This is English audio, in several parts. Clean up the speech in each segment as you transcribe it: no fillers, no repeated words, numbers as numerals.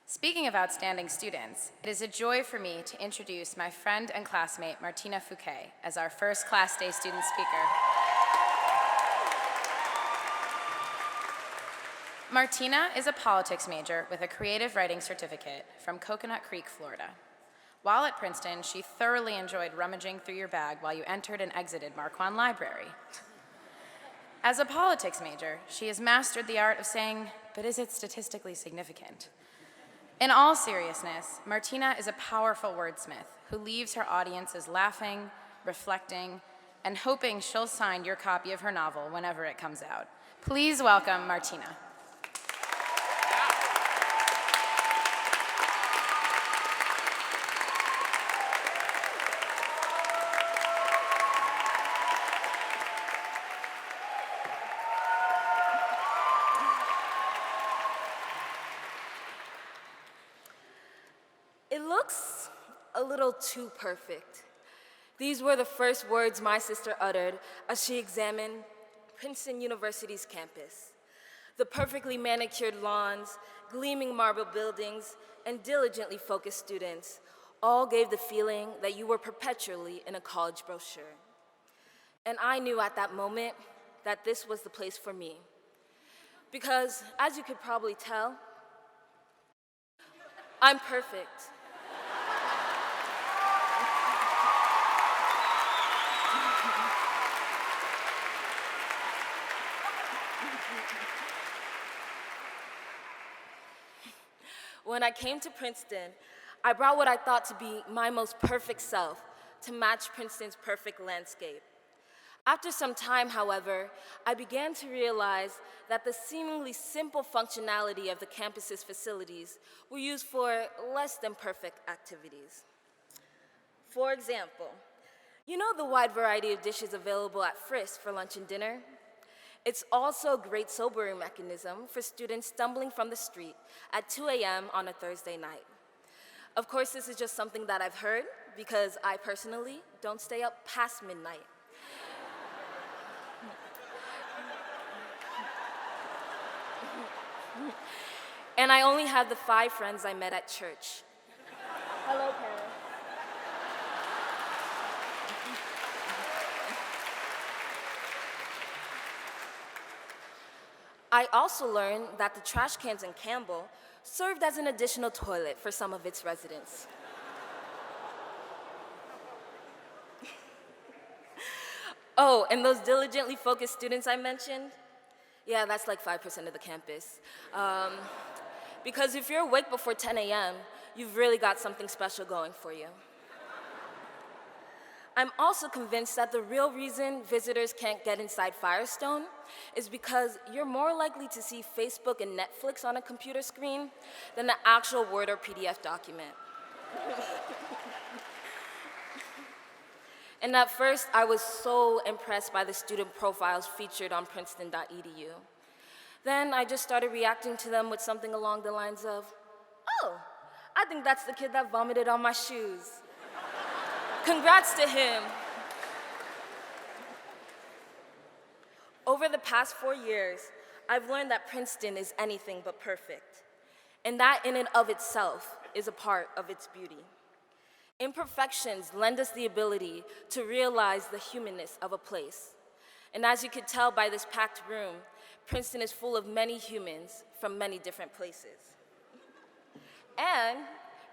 Speaking of outstanding students, it is a joy for me to introduce my friend and classmate Martina Fouquet as our first Class Day student speaker. Martina is a politics major with a creative writing certificate from Coconut Creek, Florida. While at Princeton, she thoroughly enjoyed rummaging through your bag while you entered and exited Marquand Library. As a politics major, she has mastered the art of saying, "But is it statistically significant?" In all seriousness, Martina is a powerful wordsmith who leaves her audiences laughing, reflecting, and hoping she'll sign your copy of her novel whenever it comes out. Please welcome Martina. It looks a little too perfect. These were the first words my sister uttered as she examined Princeton University's campus. The perfectly manicured lawns, gleaming marble buildings, and diligently focused students all gave the feeling that you were perpetually in a college brochure. And I knew at that moment that this was the place for me. Because, as you could probably tell, I'm perfect. When I came to Princeton, I brought what I thought to be my most perfect self to match Princeton's perfect landscape. After some time, however, I began to realize that the seemingly simple functionality of the campus's facilities were used for less than perfect activities. For example, you know the wide variety of dishes available at Frisk for lunch and dinner? It's also a great sobering mechanism for students stumbling from the street at 2 a.m. on a Thursday night. Of course, this is just something that I've heard because I personally don't stay up past midnight. And I only have the 5 friends I met at church. Hello, parents. I also learned that the trash cans in Campbell served as an additional toilet for some of its residents. Oh, and those diligently focused students I mentioned? Yeah, that's like 5% of the campus. Because if you're awake before 10 a.m., you've really got something special going for you. I'm also convinced that the real reason visitors can't get inside Firestone is because you're more likely to see Facebook and Netflix on a computer screen than an actual Word or PDF document. And at first, I was so impressed by the student profiles featured on Princeton.edu. Then I just started reacting to them with something along the lines of, "Oh, I think that's the kid that vomited on my shoes. Congrats to him." Over the past 4 years, I've learned that Princeton is anything but perfect, and that in and of itself is a part of its beauty. Imperfections lend us the ability to realize the humanness of a place. And as you could tell by this packed room, Princeton is full of many humans from many different places. And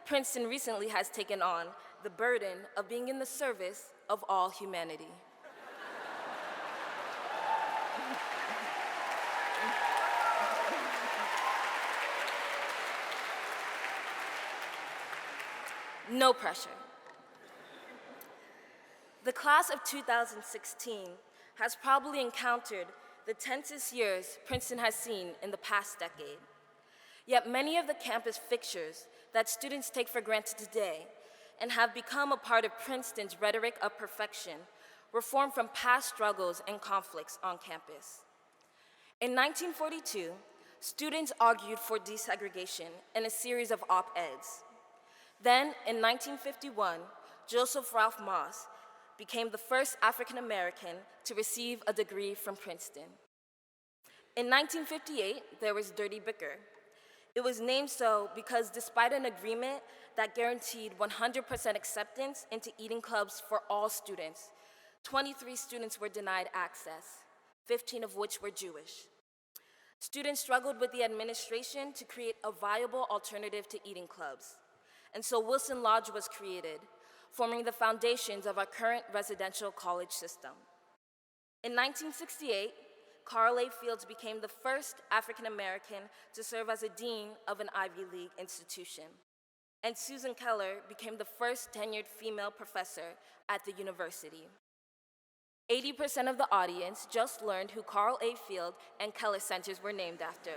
Princeton recently has taken on the burden of being in the service of all humanity. No pressure. The class of 2016 has probably encountered the tensest years Princeton has seen in the past decade. Yet many of the campus fixtures that students take for granted today and have become a part of Princeton's rhetoric of perfection were formed from past struggles and conflicts on campus. In 1942, students argued for desegregation in a series of op-eds. Then, in 1951, Joseph Ralph Moss became the first African American to receive a degree from Princeton. In 1958, there was Dirty Bicker. It was named so because despite an agreement that guaranteed 100% acceptance into eating clubs for all students, 23 students were denied access, 15 of which were Jewish. Students struggled with the administration to create a viable alternative to eating clubs. And so Wilson Lodge was created, forming the foundations of our current residential college system. In 1968, Carl A. Fields became the first African American to serve as a dean of an Ivy League institution. And Susan Keller became the first tenured female professor at the university. 80% of the audience just learned who Carl A. Field and Keller Centers were named after.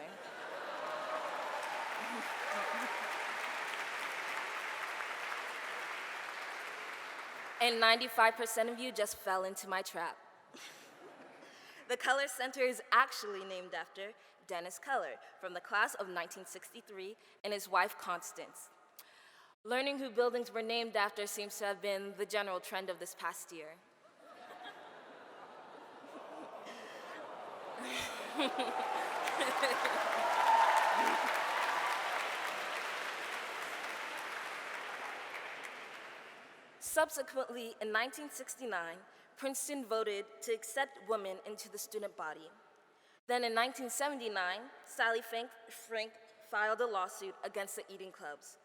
And 95% of you just fell into my trap. The Keller Center is actually named after Dennis Keller from the class of 1963 and his wife, Constance. Learning who buildings were named after seems to have been the general trend of this past year. Subsequently, in 1969, Princeton voted to accept women into the student body. Then in 1979, Sally Frank filed a lawsuit against the eating clubs,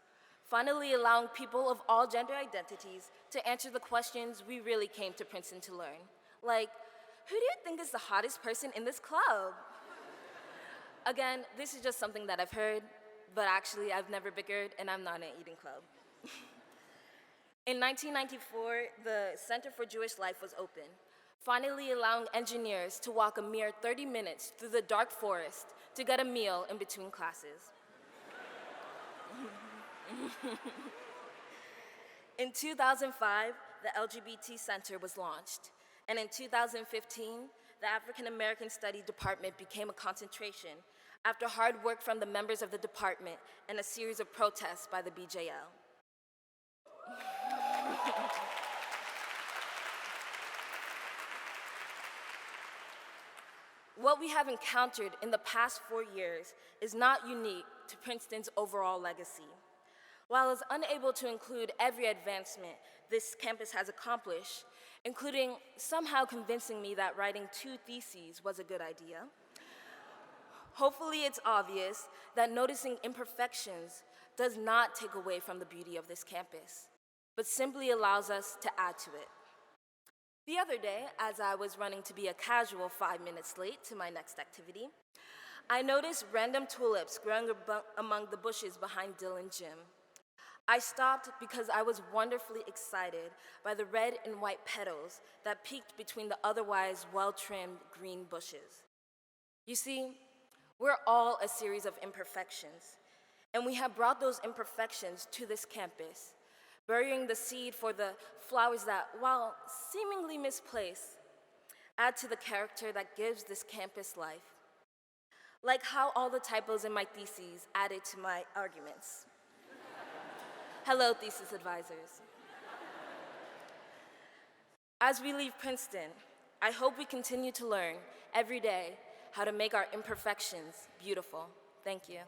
finally allowing people of all gender identities to answer the questions we really came to Princeton to learn. Like, who do you think is the hottest person in this club? Again, this is just something that I've heard, but actually I've never bickered and I'm not in an eating club. In 1994, the Center for Jewish Life was open, finally allowing engineers to walk a mere 30 minutes through the dark forest to get a meal in between classes. In 2005, the LGBT Center was launched, and in 2015, the African American Studies Department became a concentration after hard work from the members of the department and a series of protests by the BJL. What we have encountered in the past 4 years is not unique to Princeton's overall legacy. While it's unable to include every advancement this campus has accomplished, including somehow convincing me that writing 2 theses was a good idea, hopefully it's obvious that noticing imperfections does not take away from the beauty of this campus, but simply allows us to add to it. The other day, as I was running to be a casual 5 minutes late to my next activity, I noticed random tulips growing among the bushes behind Dillon Gym. I stopped because I was wonderfully excited by the red and white petals that peeked between the otherwise well-trimmed green bushes. You see, we're all a series of imperfections, and we have brought those imperfections to this campus, burying the seed for the flowers that, while seemingly misplaced, add to the character that gives this campus life. Like how all the typos in my theses added to my arguments. Hello, thesis advisors. As we leave Princeton, I hope we continue to learn every day how to make our imperfections beautiful. Thank you.